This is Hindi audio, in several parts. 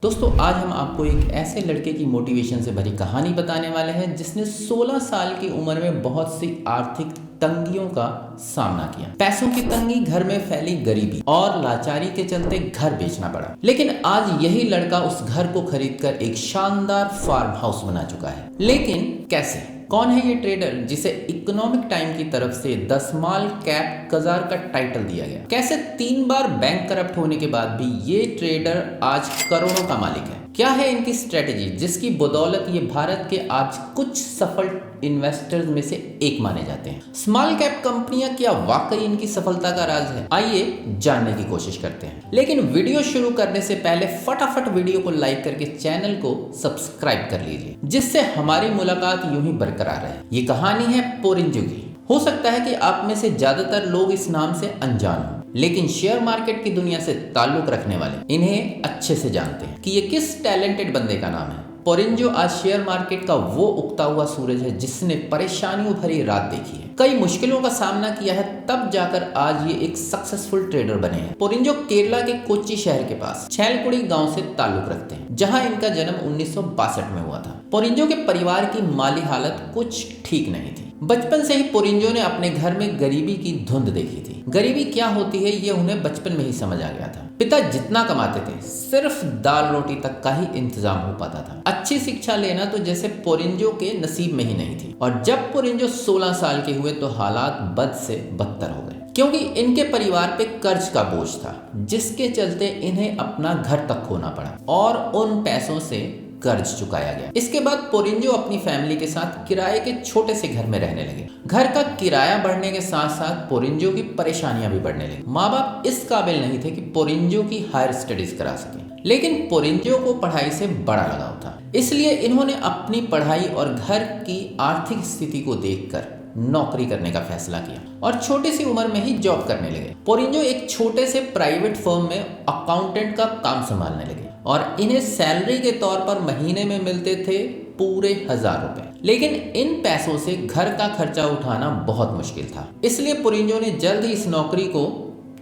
दोस्तों आज हम आपको एक ऐसे लड़के की मोटिवेशन से भरी कहानी बताने वाले हैं जिसने 16 साल की उम्र में बहुत सी आर्थिक तंगियों का सामना किया। पैसों की तंगी, घर में फैली गरीबी और लाचारी के चलते घर बेचना पड़ा। लेकिन आज यही लड़का उस घर को खरीदकर एक शानदार फार्म हाउस बना चुका है। लेकिन कैसे? कौन है ये ट्रेडर जिसे इकोनॉमिक टाइम की तरफ से 10 स्मॉल कैप कजार का टाइटल दिया गया? कैसे 3 बार बैंक करप्ट होने के बाद भी ये ट्रेडर आज करोड़ों का मालिक है? क्या है इनकी स्ट्रेटेजी जिसकी बदौलत ये भारत के आज कुछ सफल इन्वेस्टर्स में से एक माने जाते हैं? स्मॉल कैप कंपनियां क्या वाकई इनकी सफलता का राज है? आइए जानने की कोशिश करते हैं। लेकिन वीडियो शुरू करने से पहले फटाफट वीडियो को लाइक करके चैनल को सब्सक्राइब कर लीजिए, जिससे हमारी मुलाकात यूं ही बरकरार रहे। ये कहानी है पोरिंजो की। हो सकता है कि आप में से ज्यादातर लोग इस नाम से अनजान हो, लेकिन शेयर मार्केट की दुनिया से ताल्लुक रखने वाले इन्हें अच्छे से जानते हैं कि ये किस टैलेंटेड बंदे का नाम है। पोरिंजो आज शेयर मार्केट का वो उगता हुआ सूरज है जिसने परेशानियों भरी रात देखी है, कई मुश्किलों का सामना किया है, तब जाकर आज ये एक सक्सेसफुल ट्रेडर बने हैं। पोरिंजो केरला के कोच्चि शहर के पास छैलकुड़ी गांव से ताल्लुक रखते हैं, जहां इनका जन्म 1962 में हुआ था। पोरिंजो के परिवार की माली हालत कुछ ठीक नहीं थी। बचपन से ही पोरिंजो ने अपने घर में गरीबी की धुंध देखी थी। गरीबी क्या होती है ये उन्हें बचपन में ही समझ आ गया था। पिता जितना कमाते थे सिर्फ दाल रोटी तक का ही इंतजाम हो पाता था। अच्छी शिक्षा लेना तो जैसे पोरिंजो के नसीब में ही नहीं थी। और जब पोरिंजो 16 साल के हुए तो हालात बद से बदतर हो गए, क्योंकि इनके परिवार पे कर्ज का बोझ था, जिसके चलते इन्हें अपना घर तक खोना पड़ा और उन पैसों से कर्ज चुकाया गया। इसके बाद पोरिंजो अपनी फैमिली के साथ किराए के छोटे से घर में रहने लगे। घर का किराया बढ़ने के साथ साथ पोरिंजो की परेशानियां भी बढ़ने लगी। माँ बाप इस काबिल नहीं थे कि पोरिंजो की हायर स्टडीज करा सके, लेकिन पोरिंजो को पढ़ाई से बड़ा लगाव था। इसलिए इन्होंने अपनी पढ़ाई और घर की आर्थिक स्थिति को देखकर नौकरी करने का फैसला किया और छोटी सी उम्र में ही जॉब करने लगे। पोरिंजो एक छोटे से प्राइवेट फर्म में अकाउंटेंट का काम संभालने लगे और इन्हें सैलरी के तौर पर महीने में मिलते थे पूरे 1000 रुपए। लेकिन इन पैसों से घर का खर्चा उठाना बहुत मुश्किल था। इसलिए पोरिंजो ने जल्द ही इस नौकरी को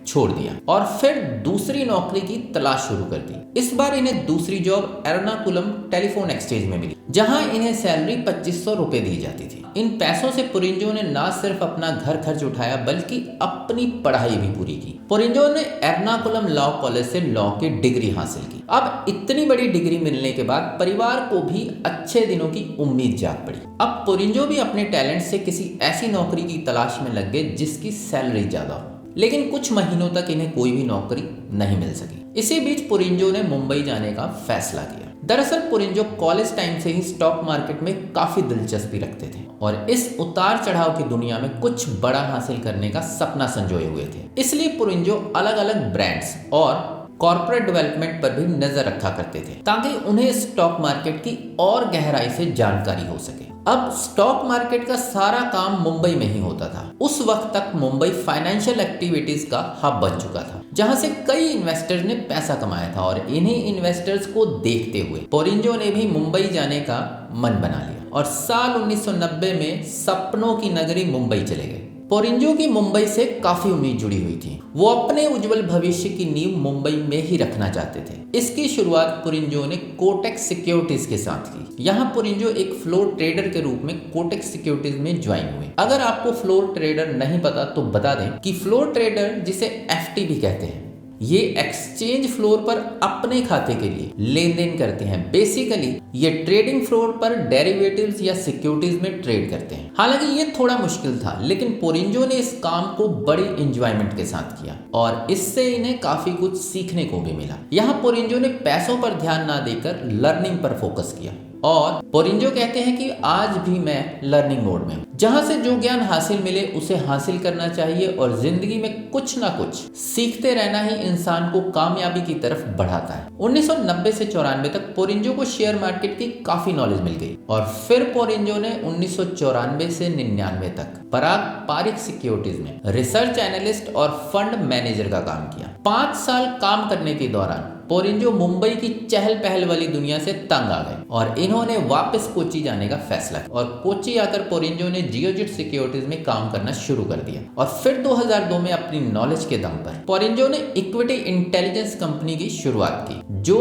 छोड़ दिया और फिर दूसरी नौकरी की तलाश शुरू कर दी। इस बार इन्हें दूसरी जॉब एर्नाकुलम टेलीफोन एक्सचेंज में मिली, जहां इन्हें सैलरी 2500 रुपए दी जाती थी। इन पैसों से पोरिंजो ने न सिर्फ अपना घर खर्च उठाया बल्कि अपनी पढ़ाई भी पूरी की। पोरिंजो ने एर्नाकुलम लॉ कॉलेज से लॉ की डिग्री हासिल की। अब इतनी बड़ी डिग्री मिलने के बाद परिवार को भी अच्छे दिनों की उम्मीद जाग पड़ी। अब पोरिंजो भी अपने टैलेंट से किसी ऐसी नौकरी की तलाश में लग गए जिसकी सैलरी ज्यादा हो, लेकिन कुछ महीनों तक इन्हें कोई भी नौकरी नहीं मिल सकी। इसी बीच पोरिंजो ने मुंबई जाने का फैसला किया। दरअसल पोरिंजो कॉलेज टाइम से ही स्टॉक मार्केट में काफी दिलचस्पी रखते थे और इस उतार चढ़ाव की दुनिया में कुछ बड़ा हासिल करने का सपना संजोए हुए थे। इसलिए पोरिंजो अलग अलग ब्रांड्स और कॉर्पोरेट डेवलपमेंट पर भी नजर रखा करते थे, ताकि उन्हें स्टॉक मार्केट की और गहराई से जानकारी हो सके। अब स्टॉक मार्केट का सारा काम मुंबई में ही होता था। उस वक्त तक मुंबई फाइनेंशियल एक्टिविटीज का हब बन चुका था, जहां से कई इन्वेस्टर्स ने पैसा कमाया था और इन्हीं इन्वेस्टर्स को देखते हुए पोरिंजो ने भी मुंबई जाने का मन बना लिया और साल 1990 में सपनों की नगरी मुंबई चले गए। पोरिंजो की मुंबई से काफी उम्मीद जुड़ी हुई थी। वो अपने उज्जवल भविष्य की नींव मुंबई में ही रखना चाहते थे। इसकी शुरुआत पोरिंजो ने कोटक सिक्योरिटीज के साथ की। यहाँ पोरिंजो एक फ्लोर ट्रेडर के रूप में कोटक सिक्योरिटीज में ज्वाइन हुए। अगर आपको फ्लोर ट्रेडर नहीं पता तो बता दें कि फ्लोर ट्रेडर, जिसे एफटी भी कहते हैं, ये एक्सचेंज फ्लोर पर अपने खाते के लिए लेन देन करते हैं। बेसिकली ये ट्रेडिंग फ्लोर पर डेरिवेटिव्स या सिक्योरिटीज में ट्रेड करते हैं। हालांकि ये थोड़ा मुश्किल था, लेकिन पोरिंजो ने इस काम को बड़ी एंजॉयमेंट के साथ किया और इससे इन्हें काफी कुछ सीखने को भी मिला। यहाँ पोरिंजो ने पैसों पर ध्यान ना देकर लर्निंग पर फोकस किया और पोरिंजो कहते हैं कि आज भी मैं लर्निंग मोड में हूँ, जहां से जो ज्ञान हासिल मिले उसे हासिल करना चाहिए और जिंदगी में कुछ ना कुछ सीखते रहना ही इंसान को कामयाबी की तरफ बढ़ाता है। 1990 से 94 तक पोरिंजो को शेयर मार्केट की काफी नॉलेज मिल गई और फिर पोरिंजो ने 1994 से 99 तक पराग पारिक सिक्योरिटीज में रिसर्च एनालिस्ट और फंड मैनेजर का काम किया। 5 साल काम करने के दौरान पोरिंजो मुंबई की चहल पहल वाली दुनिया से तंग आ गए और इन्होंने वापस कोच्चि जाने का फैसला किया और कोच्चि आकर पोरिंजो ने जियोजिट सिक्योरिटीज में काम करना शुरू कर दिया और फिर 2002 में अपनी नॉलेज के दम पर पोरिंजो ने इक्विटी इंटेलिजेंस कंपनी की शुरुआत की, जो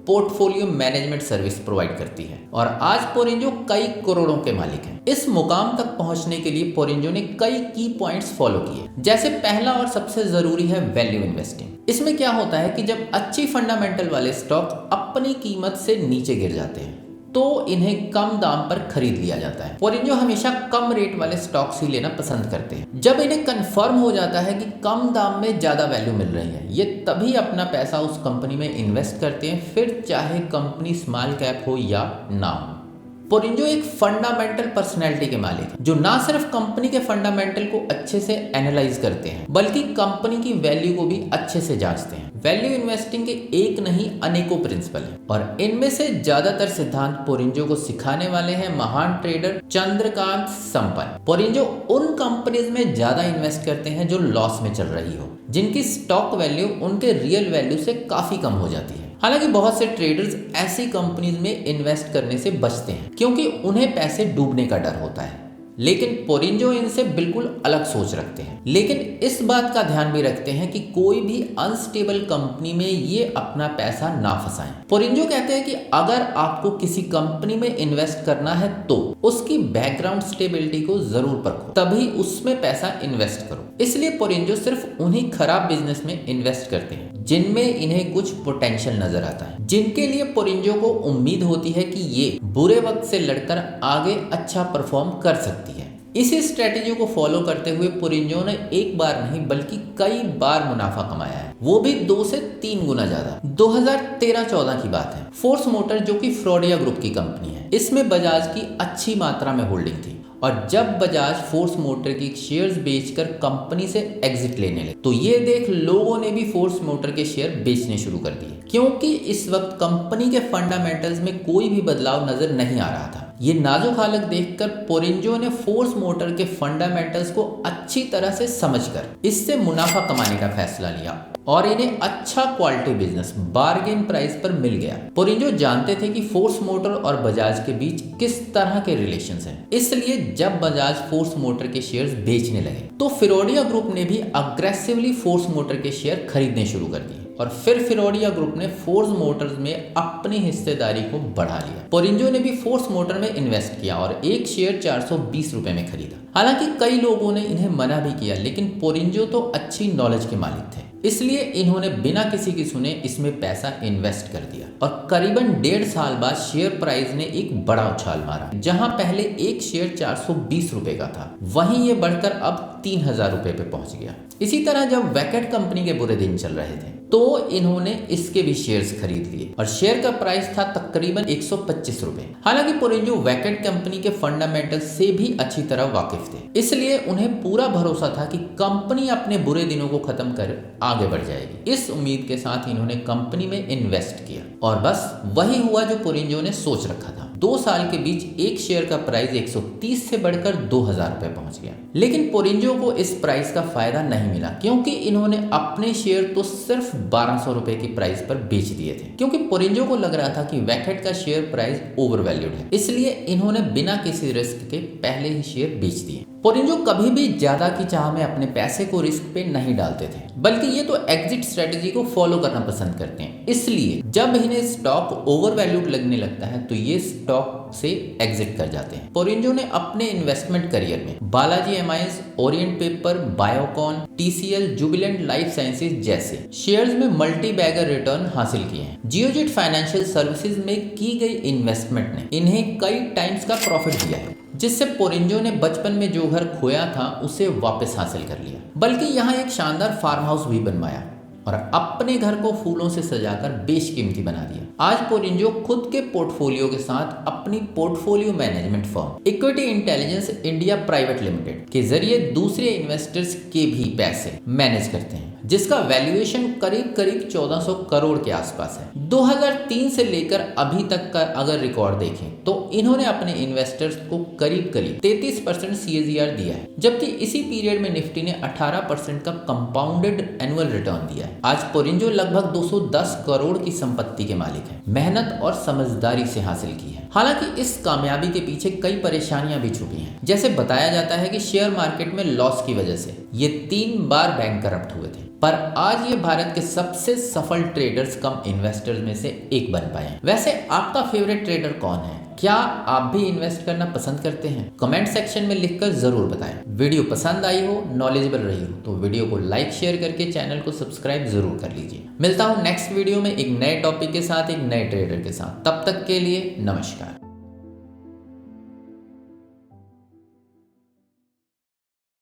पोर्टफोलियो मैनेजमेंट सर्विस प्रोवाइड करती है और आज पोरिंजो कई करोड़ों के मालिक हैं। इस मुकाम तक पहुंचने के लिए पोरिंजो ने कई की पॉइंट्स फॉलो किए। जैसे पहला और सबसे जरूरी है वैल्यू इन्वेस्टिंग। इसमें क्या होता है कि जब अच्छी फंडामेंटल वाले स्टॉक अपनी कीमत से नीचे गिर जाते हैं तो इन्हें कम दाम पर खरीद लिया जाता है। पोरिंजो हमेशा कम रेट वाले स्टॉक्स ही लेना पसंद करते हैं। जब इन्हें कंफर्म हो जाता है कि कम दाम में ज्यादा वैल्यू मिल रही है, ये तभी अपना पैसा उस कंपनी में इन्वेस्ट करते हैं, फिर चाहे कंपनी स्मॉल कैप हो या ना हो। पोरिंजो एक फंडामेंटल पर्सनैलिटी के मालिक हैं, जो ना सिर्फ कंपनी के फंडामेंटल को अच्छे से एनालाइज करते हैं बल्कि कंपनी की वैल्यू को भी अच्छे से जांचते हैं। वैल्यू इन्वेस्टिंग के एक नहीं अनेकों प्रिंसिपल हैं और इनमें से ज्यादातर सिद्धांत पोरिंजो को सिखाने वाले हैं महान ट्रेडर चंद्रकांत संपन्न। पोरिंजो उन कंपनीज में ज्यादा इन्वेस्ट करते हैं जो लॉस में चल रही हो, जिनकी स्टॉक वैल्यू उनके रियल वैल्यू से काफी कम हो जाती है। हालांकि बहुत से ट्रेडर्स ऐसी कंपनीज में इन्वेस्ट करने से बचते हैं क्योंकि उन्हें पैसे डूबने का डर होता है, लेकिन पोरिंजो इनसे बिल्कुल अलग सोच रखते हैं। लेकिन इस बात का ध्यान भी रखते हैं कि कोई भी अनस्टेबल कंपनी में ये अपना पैसा ना फंसाएं। पोरिंजो कहते हैं कि अगर आपको किसी कंपनी में इन्वेस्ट करना है तो उसकी बैकग्राउंड स्टेबिलिटी को जरूर परखो, तभी उसमें पैसा इन्वेस्ट करो। इसलिए पोरिंजो सिर्फ उन्हीं खराब बिजनेस में इन्वेस्ट करते हैं जिनमें इन्हें कुछ पोटेंशियल नजर आता है, जिनके लिए पोरिंजो को उम्मीद होती है कि ये बुरे वक्त से लड़कर आगे अच्छा परफॉर्म कर सकती है। इसी स्ट्रेटेजी को फॉलो करते हुए पोरिंजो ने एक बार नहीं बल्कि कई बार मुनाफा कमाया है, वो भी 2 से 3 गुना ज्यादा। 2013-14 की बात है। फोर्स मोटर जो कि फ्रॉडिया ग्रुप की कंपनी है, इसमें बजाज की अच्छी मात्रा में होल्डिंग थी और जब बजाज फोर्स मोटर की शेयर्स बेचकर कंपनी से एग्जिट लेने लगे तो ये देख लोगों ने भी फोर्स मोटर के शेयर बेचने शुरू कर दिए, क्योंकि इस वक्त कंपनी के फंडामेंटल्स में कोई भी बदलाव नजर नहीं आ रहा था। ये नाजुक हालत देखकर पोरिंजो ने फोर्स मोटर के फंडामेंटल्स को अच्छी तरह से समझकर इससे मुनाफा कमाने का फैसला लिया और इन्हें अच्छा क्वालिटी बिजनेस बार्गेन प्राइस पर मिल गया। पोरिंजो जानते थे कि फोर्स मोटर और बजाज के बीच किस तरह के रिलेशंस हैं, इसलिए जब बजाज फोर्स मोटर के शेयर्स बेचने लगे तो फिरोडिया ग्रुप ने भी अग्रेसिवली फोर्स मोटर के शेयर खरीदने शुरू कर दिए और फिर फिरोडिया ग्रुप ने फोर्स मोटर्स में अपनी हिस्सेदारी को बढ़ा लिया। पोरिंजो ने भी फोर्स मोटर में इन्वेस्ट किया और एक शेयर 420 रुपए में खरीदा। हालांकि कई लोगों ने इन्हें मना भी किया, लेकिन पोरिंजो तो अच्छी नॉलेज के मालिक थे, इसलिए इन्होंने बिना किसी की सुने इसमें पैसा इन्वेस्ट कर दिया और करीबन 1.5 साल बाद शेयर प्राइस ने एक बड़ा उछाल मारा। जहां पहले एक शेयर 420 रुपए का था, वहीं ये बढ़कर अब 3000 रुपए पे पहुंच गया। इसी तरह जब वैकेट कंपनी के बुरे दिन चल रहे थे तो इन्होंने इसके भी शेयर्स खरीद लिए और शेयर का प्राइस था तकरीबन 125 रुपए। हालांकि पोरिंजो वैकेट कंपनी के फंडामेंटल से भी अच्छी तरह वाकिफ थे, इसलिए उन्हें पूरा भरोसा था कि कंपनी अपने बुरे दिनों को खत्म कर आगे बढ़ जाएगी। इस उम्मीद के साथ इन्होंने कंपनी में इन्वेस्ट किया और बस वही हुआ जो पोरिंजो ने सोच रखा था। 2 साल के बीच एक शेयर का प्राइस 130 से बढ़कर 2000 रुपए पहुंच गया। लेकिन पोरिंजो को इस प्राइस का फायदा नहीं मिला, क्योंकि इन्होंने अपने शेयर तो सिर्फ 1200 रुपए की प्राइस पर बेच दिए थे, क्योंकि पोरिंजो को लग रहा था कि वैकेट का शेयर प्राइस ओवर वैल्यूड है। इसलिए इन्होंने बिना किसी रिस्क के पहले ही शेयर बेच दिए। पोरिंजो कभी भी ज्यादा की चाह में अपने पैसे को रिस्क पे नहीं डालते थे, बल्कि ये तो एग्जिट स्ट्रेटेजी को फॉलो करना पसंद करते हैं। इसलिए जब इन्हें स्टॉक ओवर वैल्यूड लगने लगता है तो ये स्टॉक से एग्जिट कर जाते हैं। पोरिंजो ने अपने इन्वेस्टमेंट करियर में Balaji amines, Orient paper, Biocon, TCL, Jubilant life sciences जैसे शेयर्स में मल्टी बैगर रिटर्न हासिल किए हैं। जियोजेट फाइनेंशियल सर्विसेज में की गई इन्वेस्टमेंट ने इन्हें कई टाइम्स का प्रॉफिट दिया है, जिससे पोरिंजो ने बचपन में जो घर खोया था उसे वापस हासिल कर लिया, बल्कि यहाँ एक शानदार फार्म हाउस भी बनवाया और अपने घर को फूलों से सजाकर बेशकीमती बना दिया। आज पोरिंजो खुद के पोर्टफोलियो के साथ अपनी portfolio management firm equity intelligence India private limited के जरिए दूसरे इन्वेस्टर्स के भी पैसे मैनेज करते हैं, जिसका वैल्यूएशन करीब 1400 करोड़ के आसपास है। 2003 से लेकर अभी तक का अगर रिकॉर्ड देखें तो इन्होंने अपने इन्वेस्टर्स को करीब 33% CAGR दिया है, जबकि इसी पीरियड में निफ्टी ने 18% का कंपाउंडेड एनुअल रिटर्न दिया है। आज पोरिंजो लगभग 210 करोड़ की संपत्ति के मालिक हैं, मेहनत और समझदारी से हासिल की है। हालांकि इस कामयाबी के पीछे कई परेशानियां भी छुपी हैं। जैसे बताया जाता है कि शेयर मार्केट में लॉस की वजह से ये 3 बार बैंक करप्ट हुए थे। पर आज ये भारत के सबसे सफल ट्रेडर्स कम इन्वेस्टर्स में से एक बन पाए हैं। वैसे आपका फेवरेट ट्रेडर कौन है? क्या आप भी इन्वेस्ट करना पसंद करते हैं? कमेंट सेक्शन में लिखकर जरूर बताएं। वीडियो पसंद आई हो, नॉलेजेबल रही हो तो वीडियो को लाइक शेयर करके चैनल को सब्सक्राइब जरूर कर लीजिए। मिलता हूं नेक्स्ट वीडियो में एक नए टॉपिक के साथ, एक नए ट्रेडर के साथ। तब तक के लिए नमस्कार।